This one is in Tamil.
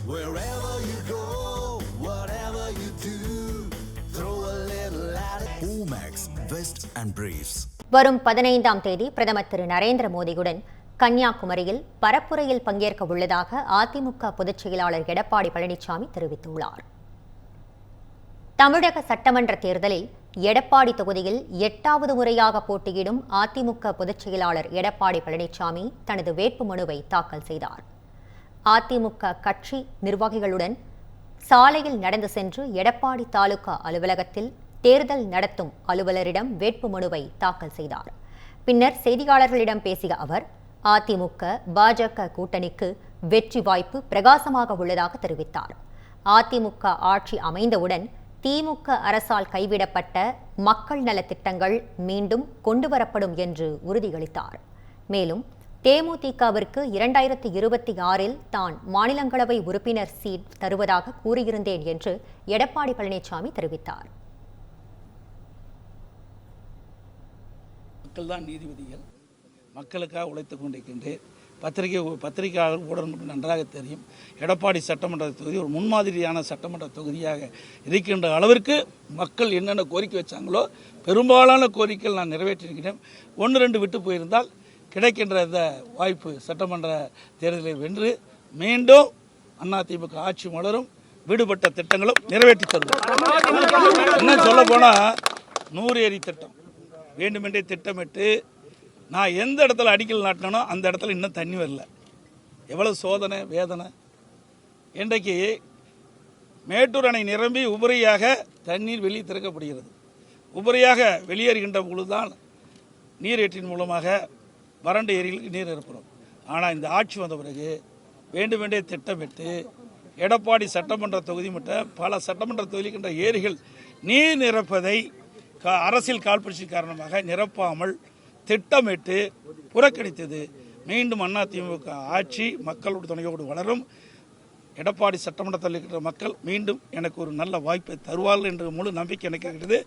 Wherever you go, whatever you do, throw a little at it. Omax, Vest and Briefs. வரும் 15ஆம் தேதி பிரதமர் திரு நரேந்திர மோடியுடன் கன்னியாகுமரியில் பரப்புரையில் பங்கேற்க உள்ளதாக அதிமுக பொதுச் செயலாளர் எடப்பாடி பழனிசாமி தெரிவித்துள்ளார். தமிழக சட்டமன்ற தேர்தலில் எடப்பாடி தொகுதியில் 8வது முறையாக போட்டியிடும் அதிமுக பொதுச் செயலாளர் எடப்பாடி பழனிசாமி தனது வேட்புமனுவை தாக்கல் செய்தார். அதிமுக கட்சி நிர்வாகிகளுடன் சாலையில் நடந்து சென்று எடப்பாடி தாலுகா அலுவலகத்தில் தேர்தல் நடத்தும் அலுவலரிடம் வேட்புமனுவை தாக்கல் செய்தார். பின்னர் செய்தியாளர்களிடம் பேசிய அவர், அதிமுக பாஜக கூட்டணிக்கு வெற்றி வாய்ப்பு பிரகாசமாக உள்ளதாக தெரிவித்தார். அதிமுக ஆட்சி அமைந்தவுடன் திமுக அரசால் கைவிடப்பட்ட மக்கள் நலத் திட்டங்கள் மீண்டும் கொண்டுவரப்படும் என்று உறுதியளித்தார். மேலும் தேமுதிகவிற்கு 2026இல் தான் மாநிலங்களவை உறுப்பினர் சீட் தருவதாக கூறியிருந்தேன் என்று எடப்பாடி பழனிசாமி தெரிவித்தார். மக்கள் தான் நீதிபதிகள், மக்களுக்காக உழைத்துக் கொண்டிருக்கின்றேன். பத்திரிகையாளர் ஊடகம் நன்றாக தெரியும். எடப்பாடி சட்டமன்ற தொகுதி ஒரு முன்மாதிரியான சட்டமன்ற தொகுதியாக இருக்கின்ற அளவிற்கு மக்கள் என்னென்ன கோரிக்கை வச்சாங்களோ பெரும்பாலான கோரிக்கைகள் நான் நிறைவேற்றியிருக்கிறேன். 1-2 விட்டு போயிருந்தால் கிடைக்கின்ற இந்த வாய்ப்பு சட்டமன்ற தேர்தலில் வென்று மீண்டும் அதிமுக ஆட்சி மலரும், விடுபட்ட திட்டங்களும் நிறைவேற்றி தருவோம். என்ன சொல்ல போனால் 100 ஏரி திட்டம் வேண்டுமென்றே திட்டமிட்டு நான் எந்த இடத்துல அடிக்கல் நாட்டினோ அந்த இடத்துல இன்னும் தண்ணி வரல. எவ்வளவு சோதனை வேதனை. இன்றைக்கு மேட்டூர் அணை நிரம்பி உபரியாக தண்ணீர் வெளியே திறக்கப்படுகிறது. உபரியாக வெளியேறுகின்ற பொழுதுதான் நீரேற்றின் மூலமாக வறண்ட ஏரிகளுக்கு நீர் நிரப்புகிறோம். ஆனால் இந்த ஆட்சி வந்த பிறகு வேண்டுமென்றே திட்டமிட்டு எடப்பாடி சட்டமன்ற தொகுதி மட்டும் பல சட்டமன்ற தொகுதிக்கின்ற ஏரிகள் நீர் நிரப்பதை அரசியல் காழ்ப்புணர்ச்சி காரணமாக நிரப்பாமல் திட்டமிட்டு புறக்கணித்தது. மீண்டும் அதிமுக ஆட்சி மக்களோட துணையோடு வளரும். எடப்பாடி சட்டமன்றத்தில் இருக்கிற மக்கள் மீண்டும் எனக்கு ஒரு நல்ல வாய்ப்பை தருவார்கள் என்ற முழு நம்பிக்கை எனக்கு இருக்கிறது.